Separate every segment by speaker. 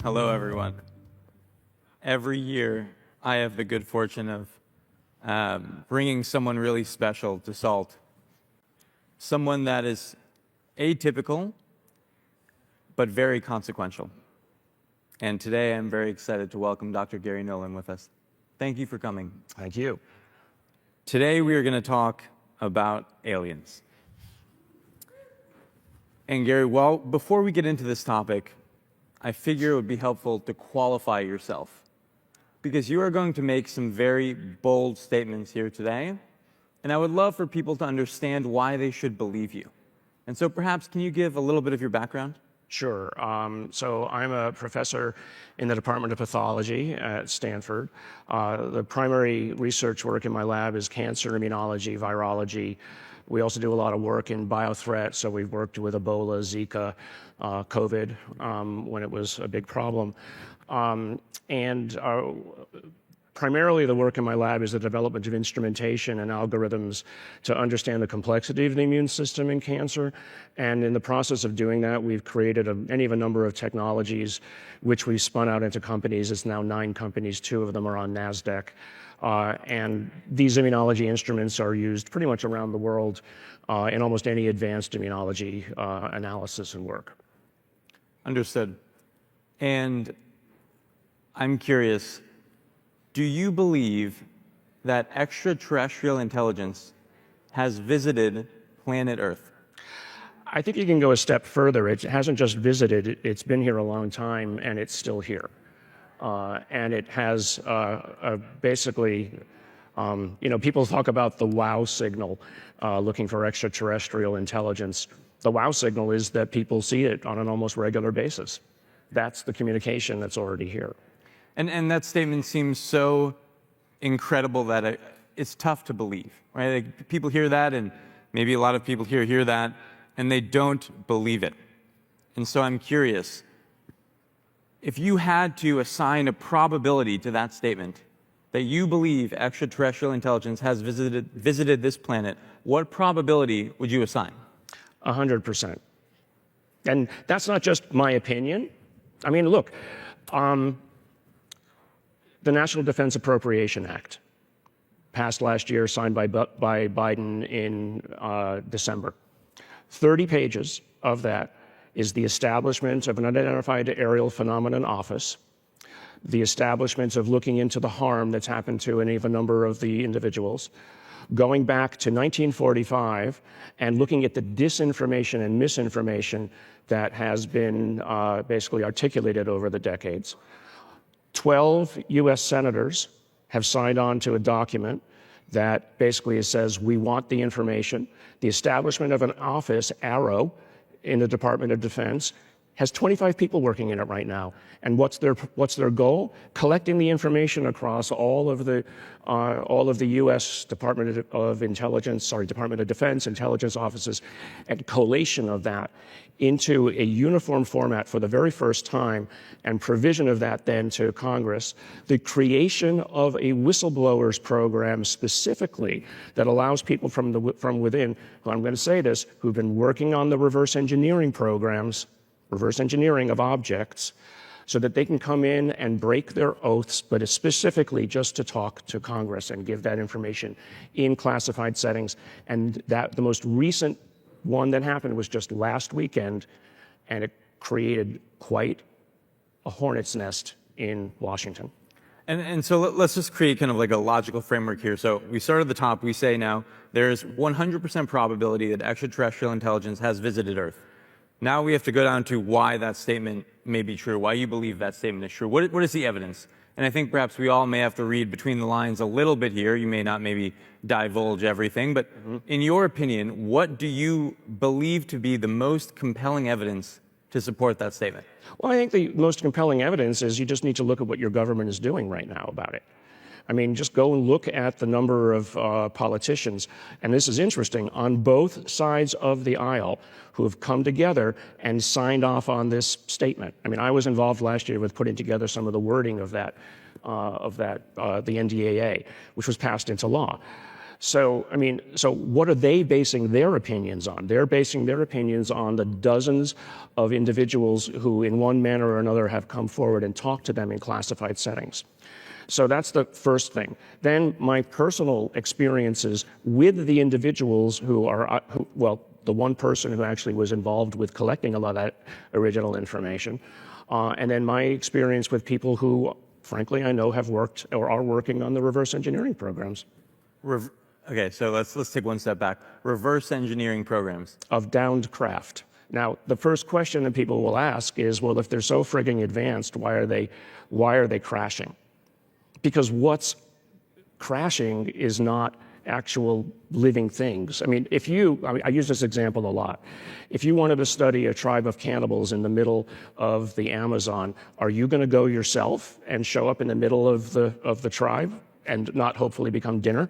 Speaker 1: Hello, everyone. Every year, I have the good fortune of bringing someone really special to SALT. Someone that is atypical, but very consequential. And today, I'm very excited to welcome Dr. Garry Nolan with us. Thank you for coming.
Speaker 2: Thank you.
Speaker 1: Today, we are going to talk about aliens. And Garry, well, before we get into this topic, I figure it would be helpful to qualify yourself, because you are going to make some very bold statements here today, and I would love for people to understand why they should believe you. And so perhaps, can you give a little bit of your background?
Speaker 2: Sure. So I'm a professor in the Department of Pathology at Stanford. The primary research work in my lab is cancer immunology, virology. We also do a lot of work in biothreat, so we've worked with Ebola, Zika, COVID, when it was a big problem. Primarily the work in my lab is the development of instrumentation and algorithms to understand the complexity of the immune system in cancer. And in the process of doing that, we've created any of a number of technologies which we've spun out into companies. It's now 9 companies, 2 of them are on NASDAQ. And these immunology instruments are used pretty much around the world in almost any advanced immunology analysis and work.
Speaker 1: Understood. And I'm curious, do you believe that extraterrestrial intelligence has visited planet Earth?
Speaker 2: I think you can go a step further. It hasn't just visited, it's been here a long time, and it's still here. And it has basically, people talk about the wow signal, looking for extraterrestrial intelligence. The wow signal is that people see it on an almost regular basis. That's the communication that's already here.
Speaker 1: And that statement seems so incredible that it's tough to believe, right? Like, people hear that, and maybe a lot of people here hear that, and they don't believe it. And so I'm curious, if you had to assign a probability to that statement, that you believe extraterrestrial intelligence has visited this planet, what probability would you assign?
Speaker 2: 100%. And that's not just my opinion. I mean, look, the National Defense Appropriation Act, passed last year, signed by Biden in December. 30 pages of that is the establishment of an Unidentified Aerial Phenomenon Office, the establishment of looking into the harm that's happened to any of a number of the individuals, going back to 1945 and looking at the disinformation and misinformation that has been basically articulated over the decades. 12 U.S. senators have signed on to a document that basically says we want the information. The establishment of an office, ARROW, in the Department of Defense, has 25 people working in it right now. And what's their goal? Collecting the information across all of the U.S. Department of Defense intelligence offices, and collation of that into a uniform format for the very first time, and provision of that then to Congress, the creation of a whistleblowers program specifically that allows people from within, who, I'm going to say this, who've been working on the reverse engineering programs, reverse engineering of objects, so that they can come in and break their oaths, but it's specifically just to talk to Congress and give that information in classified settings. And that the most recent one that happened was just last weekend, and it created quite a hornet's nest in Washington.
Speaker 1: And so let's just create kind of like a logical framework here. So we start at the top, we say now there's 100% probability that extraterrestrial intelligence has visited Earth. Now we have to go down to why that statement may be true, why you believe that statement is true. What is the evidence? And I think perhaps we all may have to read between the lines a little bit here. You may not maybe divulge everything, but in your opinion, what do you believe to be the most compelling evidence to support that statement?
Speaker 2: Well, I think the most compelling evidence is you just need to look at what your government is doing right now about it. I mean, just go and look at the number of politicians, and this is interesting, on both sides of the aisle who have come together and signed off on this statement. I mean, I was involved last year with putting together some of the wording of the NDAA, which was passed into law. So, I mean, so what are they basing their opinions on? They're basing their opinions on the dozens of individuals who, in one manner or another, have come forward and talked to them in classified settings. So that's the first thing. Then my personal experiences with the individuals who are, well, the one person who actually was involved with collecting a lot of that original information, and then my experience with people who, frankly, I know have worked or are working on the reverse engineering programs.
Speaker 1: Okay, so let's take one step back. Reverse engineering programs.
Speaker 2: Of downed craft. Now, the first question that people will ask is, well, if they're so frigging advanced, why are they crashing? Because what's crashing is not actual living things. I mean, I use this example a lot. If you wanted to study a tribe of cannibals in the middle of the Amazon, are you going to go yourself and show up in the middle of the tribe and not hopefully become dinner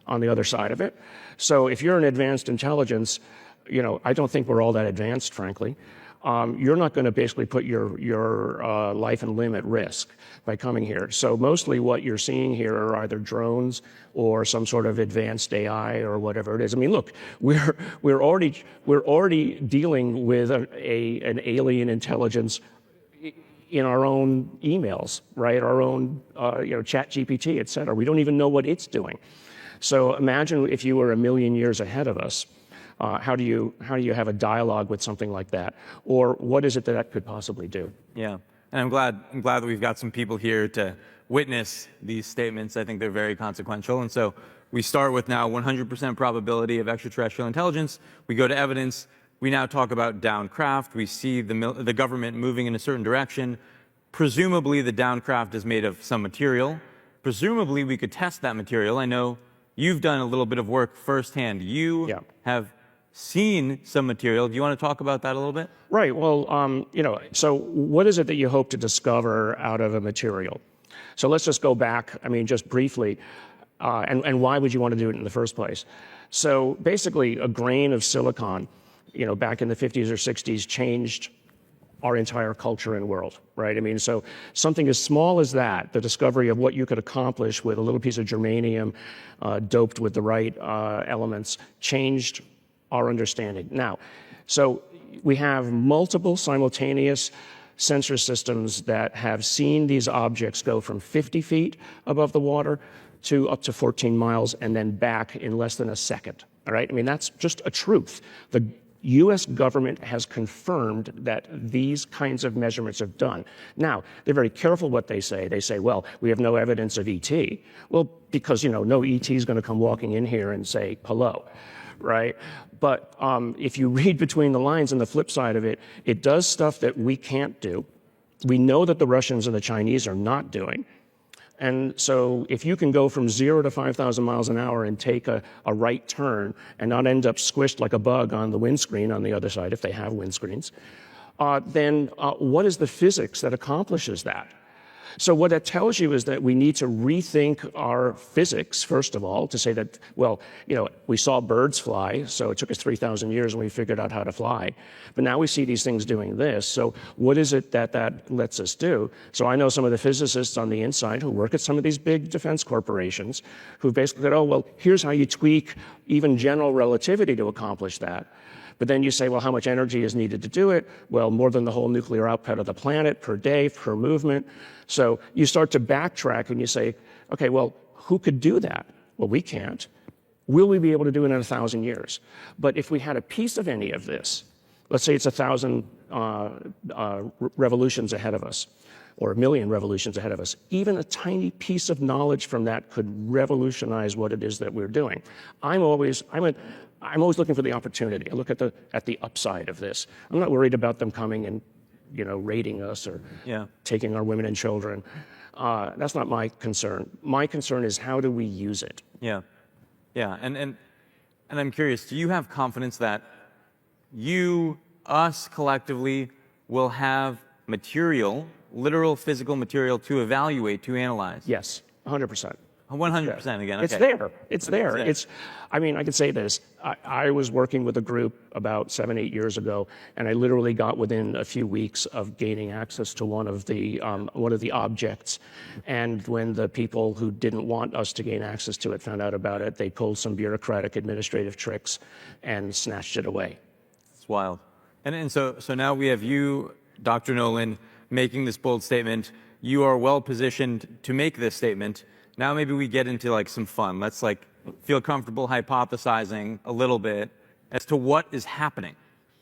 Speaker 2: on the other side of it? So if you're an advanced intelligence, you know, I don't think we're all that advanced, frankly. You're not going to basically put your life and limb at risk by coming here. So mostly what you're seeing here are either drones or some sort of advanced AI or whatever it is. I mean, look, we're already dealing with an alien intelligence in our own emails, right? Our own Chat GPT, et cetera. We don't even know what it's doing. So imagine if you were a million years ahead of us. How do you have a dialogue with something like that? Or what is it that could possibly do?
Speaker 1: Yeah, and I'm glad that we've got some people here to witness these statements. I think they're very consequential. And so we start with now 100% probability of extraterrestrial intelligence. We go to evidence. We now talk about downed craft. We see the government moving in a certain direction. Presumably the downed craft is made of some material. Presumably we could test that material. I know you've done a little bit of work firsthand. You have seen some material. Do you want to talk about that a little bit?
Speaker 2: Right. Well, so what is it that you hope to discover out of a material? So let's just go back, I mean, just briefly, and why would you want to do it in the first place? So basically, a grain of silicon, back in the 50s or 60s changed our entire culture and world, right? I mean, so something as small as that, the discovery of what you could accomplish with a little piece of germanium doped with the right elements, changed our understanding. Now, so we have multiple simultaneous sensor systems that have seen these objects go from 50 feet above the water to up to 14 miles and then back in less than a second, all right? I mean, that's just a truth. The U.S. government has confirmed that these kinds of measurements have done. Now, they're very careful what they say. They say, well, we have no evidence of ET. Well, because, no ET is going to come walking in here and say hello, right? But if you read between the lines on the flip side of it, it does stuff that we can't do. We know that the Russians and the Chinese are not doing. And so if you can go from 0 to 5,000 miles an hour and take a right turn and not end up squished like a bug on the windscreen on the other side, if they have windscreens, then what is the physics that accomplishes that? So what that tells you is that we need to rethink our physics, first of all, to say that, well, we saw birds fly, so it took us 3,000 years when we figured out how to fly. But now we see these things doing this. So what is it that lets us do? So I know some of the physicists on the inside who work at some of these big defense corporations who basically said, oh, well, here's how you tweak even general relativity to accomplish that. But then you say, well, how much energy is needed to do it? Well, more than the whole nuclear output of the planet per day, per movement. So you start to backtrack and you say, okay, well, who could do that? Well, we can't. Will we be able to do it in 1,000 years? But if we had a piece of any of this, let's say it's 1,000 revolutions ahead of us, or 1,000,000 revolutions ahead of us, even a tiny piece of knowledge from that could revolutionize what it is that we're doing. I'm always looking for the opportunity. I look at the upside of this. I'm not worried about them coming and, raiding us or taking our women and children. That's not my concern. My concern is how do we use it?
Speaker 1: Yeah, and I'm curious. Do you have confidence that us collectively, will have material, literal physical material to evaluate, to analyze?
Speaker 2: Yes, 100%.
Speaker 1: 100% again. Okay.
Speaker 2: It's there. It's there.
Speaker 1: there.
Speaker 2: It's, I mean, I could say this. I was working with a group about 7, 8 years ago, and I literally got within a few weeks of gaining access to one of the objects. And when the people who didn't want us to gain access to it found out about it, they pulled some bureaucratic administrative tricks and snatched it away.
Speaker 1: It's wild. And so now we have you, Dr. Nolan, making this bold statement. You are well positioned to make this statement. Now maybe we get into like some fun. Let's like feel comfortable hypothesizing a little bit as to what is happening.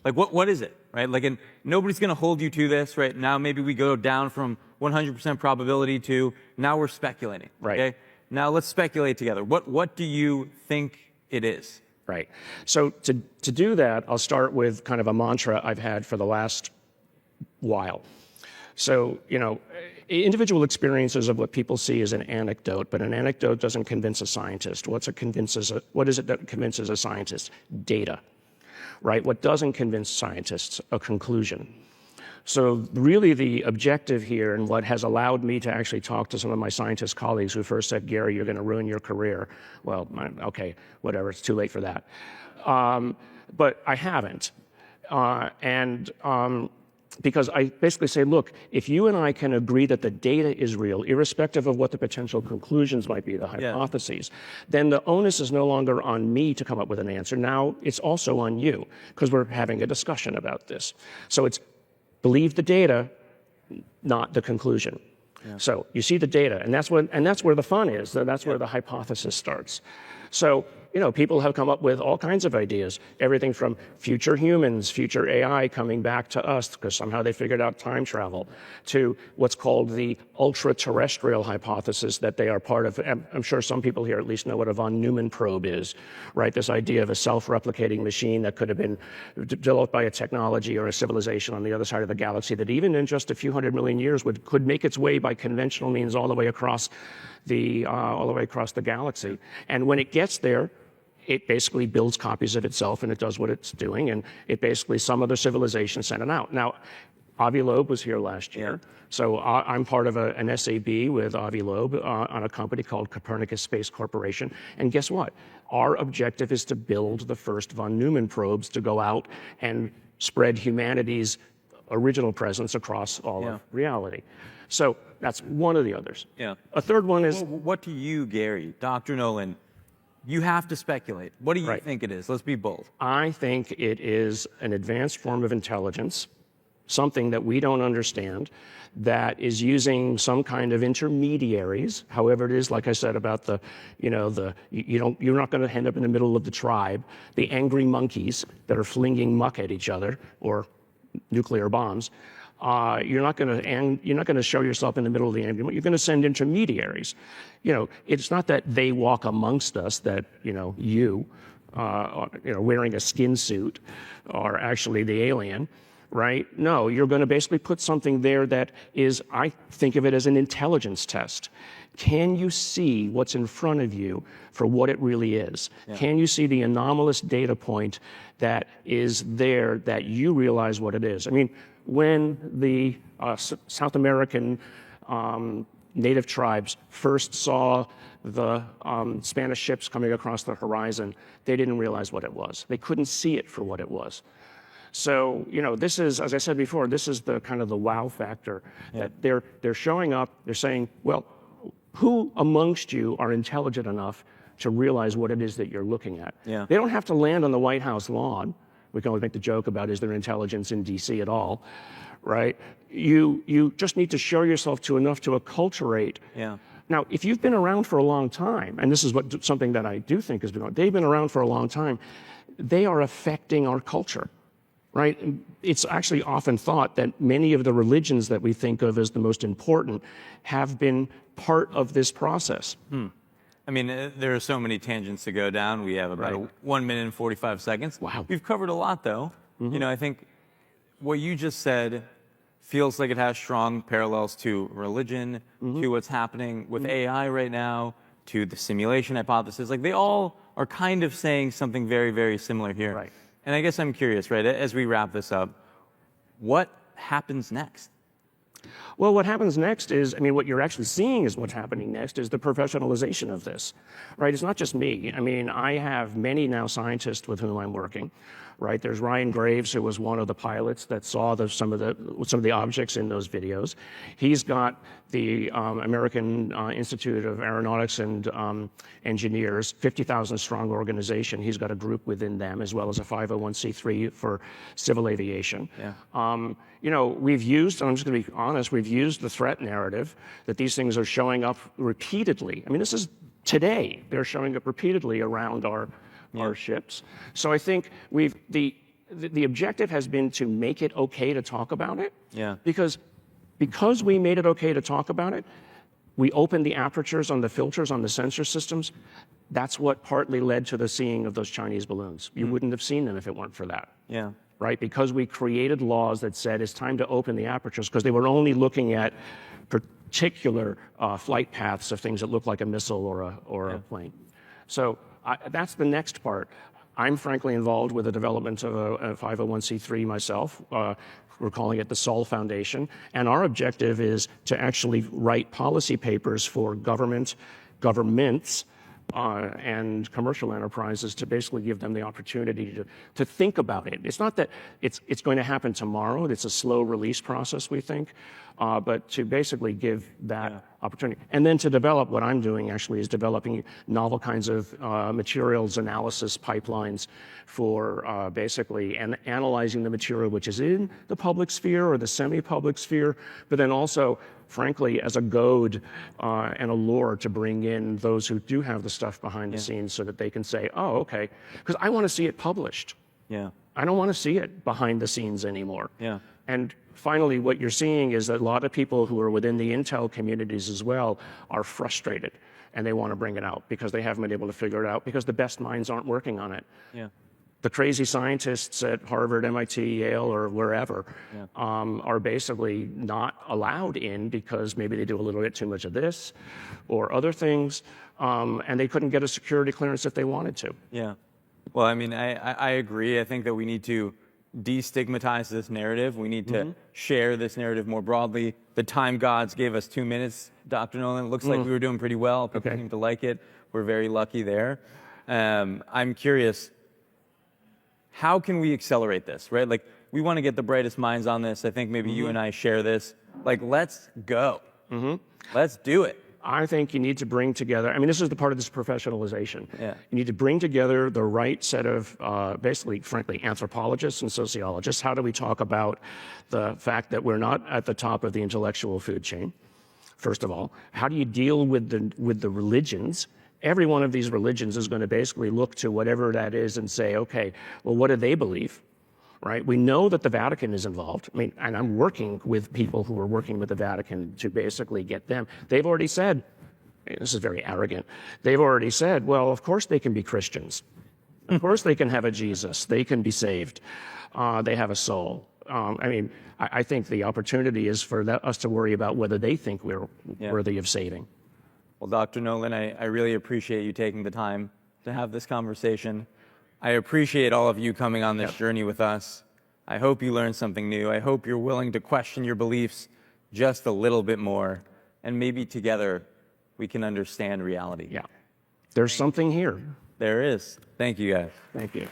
Speaker 1: Like what is it, right? Like, and nobody's going to hold you to this, right? Now maybe we go down from 100% probability to now we're speculating.
Speaker 2: Right.
Speaker 1: Okay. Now let's speculate together. What do you think it is?
Speaker 2: Right. So to do that, I'll start with kind of a mantra I've had for the last while. So, you know, individual experiences of what people see is an anecdote, but an anecdote doesn't convince a scientist. What is it that convinces a scientist? Data, right? What doesn't convince scientists? A conclusion. So really the objective here, and what has allowed me to actually talk to some of my scientist colleagues who first said, Garry, you're going to ruin your career. Well, okay, whatever, it's too late for that. But I haven't. Because I basically say, look, if you and I can agree that the data is real, irrespective of what the potential conclusions might be, the hypotheses, then the onus is no longer on me to come up with an answer. Now it's also on you, because we're having a discussion about this. So it's believe the data, not the conclusion. Yeah. So you see the data, and that's where the fun is. That's where the hypothesis starts. So, you know, people have come up with all kinds of ideas, everything from future humans, future AI coming back to us because somehow they figured out time travel, to what's called the ultra-terrestrial hypothesis that they are part of. I'm sure some people here at least know what a von Neumann probe is, right? This idea of a self-replicating machine that could have been developed by a technology or a civilization on the other side of the galaxy that even in just a few 100 million years could make its way by conventional means all the way across the galaxy. And when it gets there, it basically builds copies of itself and it does what it's doing, and it basically, some other civilization sent it out. Now, Avi Loeb was here last year, so I'm part of an SAB with Avi Loeb on a company called Copernicus Space Corporation, and guess what? Our objective is to build the first von Neumann probes to go out and spread humanity's original presence across all of reality. So that's one of the others.
Speaker 1: Yeah.
Speaker 2: A third one is...
Speaker 1: Well, what do you, Garry, Dr. Nolan, you have to speculate. What do you think it is? Let's be bold.
Speaker 2: I think it is an advanced form of intelligence, something that we don't understand, that is using some kind of intermediaries, however it is, like I said about you're not going to end up in the middle of the tribe, the angry monkeys that are flinging muck at each other, or nuclear bombs. You're not going to show yourself in the middle of the angry. You're going to send intermediaries. You know, it's not that they walk amongst us. That wearing a skin suit are actually the alien, right? No, you're going to basically put something there that is, I think of it as an intelligence test. Can you see what's in front of you for what it really is? Yeah. Can you see the anomalous data point that is there that you realize what it is? I mean, when the South American native tribes first saw the Spanish ships coming across the horizon, they didn't realize what it was. They couldn't see it for what it was. So, you know, this is, as I said before, this is the kind of the wow factor. That they're showing up, they're saying, well, who amongst you are intelligent enough to realize what it is that you're looking at? Yeah. They don't have to land on the White House lawn. We can always make the joke about, is there intelligence in DC at all, right? You just need to show yourself to enough to acculturate. Yeah. Now, if you've been around for a long time, and this is something that I do think has been, they've been around for a long time, they are affecting our culture, right? It's actually often thought that many of the religions that we think of as the most important have been part of this process.
Speaker 1: I mean, there are so many tangents to go down. We have about 1 minute and 45 seconds.
Speaker 2: Wow.
Speaker 1: We've covered a lot, though. You know, I think what you just said feels like it has strong parallels to religion, to what's happening with AI right now, to the simulation hypothesis. Like, they all are kind of saying something very, very similar here. Right. And I guess I'm curious, right, as we wrap this up, what happens next?
Speaker 2: Well, what happens next is, I mean, what you're actually seeing is what's happening next is the professionalization of this, right? It's not just me. I mean, I have many now scientists with whom I'm working, right? There's Ryan Graves, who was one of the pilots that saw some of the objects in those videos. He's got the American Institute of Aeronautics and Engineers, 50,000 strong organization. He's got a group within them, as well as a 501c3 for civil aviation.
Speaker 1: Yeah.
Speaker 2: You know, we've used, and I'm just going to be honest, we've used the threat narrative that these things are showing up repeatedly. I mean, this is today. They're showing up repeatedly around our ships. So I think the objective has been to make it okay to talk about it.
Speaker 1: Yeah.
Speaker 2: Because we made it okay to talk about it, we opened the apertures on the filters on the sensor systems. That's what partly led to the seeing of those Chinese balloons. You wouldn't have seen them if it weren't for that.
Speaker 1: Yeah.
Speaker 2: Right? Because we created laws that said it's time to open the apertures, because they were only looking at particular flight paths of things that look like a missile or a plane. So that's the next part. I'm frankly involved with the development of a 501c3 myself. We're calling it the Sol Foundation. And our objective is to actually write policy papers for governments, and commercial enterprises to basically give them the opportunity to think about it. It's not that it's going to happen tomorrow. It's a slow release process, we think, but to basically give that opportunity. And then to develop, what I'm doing actually is developing novel kinds of materials analysis pipelines for basically analyzing the material which is in the public sphere or the semi-public sphere, but then also, frankly, as a goad and a lure to bring in those who do have the stuff behind the scenes so that they can say, oh, okay, because I want to see it published.
Speaker 1: Yeah.
Speaker 2: I don't want to see it behind the scenes anymore.
Speaker 1: Yeah.
Speaker 2: And finally, what you're seeing is that a lot of people who are within the Intel communities as well are frustrated, and they want to bring it out because they haven't been able to figure it out because the best minds aren't working on it.
Speaker 1: Yeah.
Speaker 2: The crazy scientists at Harvard, MIT, Yale, or wherever are basically not allowed in because maybe they do a little bit too much of this or other things, and they couldn't get a security clearance if they wanted to.
Speaker 1: Yeah. Well, I mean, I agree. I think that we need to destigmatize this narrative. We need to share this narrative more broadly. The time gods gave us 2 minutes, Dr. Nolan. It looks like we were doing pretty well. People seem to like it. We're very lucky there. I'm curious, how can we accelerate this, right? Like, we want to get the brightest minds on this. I think maybe you and I share this. Like, let's go. Let's do it.
Speaker 2: I think you need to bring together, I mean, this is the part of this professionalization.
Speaker 1: Yeah.
Speaker 2: You need to bring together the right set of, basically, frankly, anthropologists and sociologists. How do we talk about the fact that we're not at the top of the intellectual food chain, first of all? How do you deal with the religions? Every one of these religions is going to basically look to whatever that is and say, okay, well, what do they believe? Right? We know that the Vatican is involved. I mean, and I'm working with people who are working with the Vatican to basically get them. They've already said, this is very arrogant, they've already said, well, of course they can be Christians. Of course they can have a Jesus. They can be saved. They have a soul. I mean, I think the opportunity is for us to worry about whether they think we're worthy of saving.
Speaker 1: Well, Dr. Nolan, I really appreciate you taking the time to have this conversation. I appreciate all of you coming on this journey with us. I hope you learned something new. I hope you're willing to question your beliefs just a little bit more, and maybe together we can understand reality.
Speaker 2: Yeah. There's something here.
Speaker 1: There is. Thank you, guys.
Speaker 2: Thank you.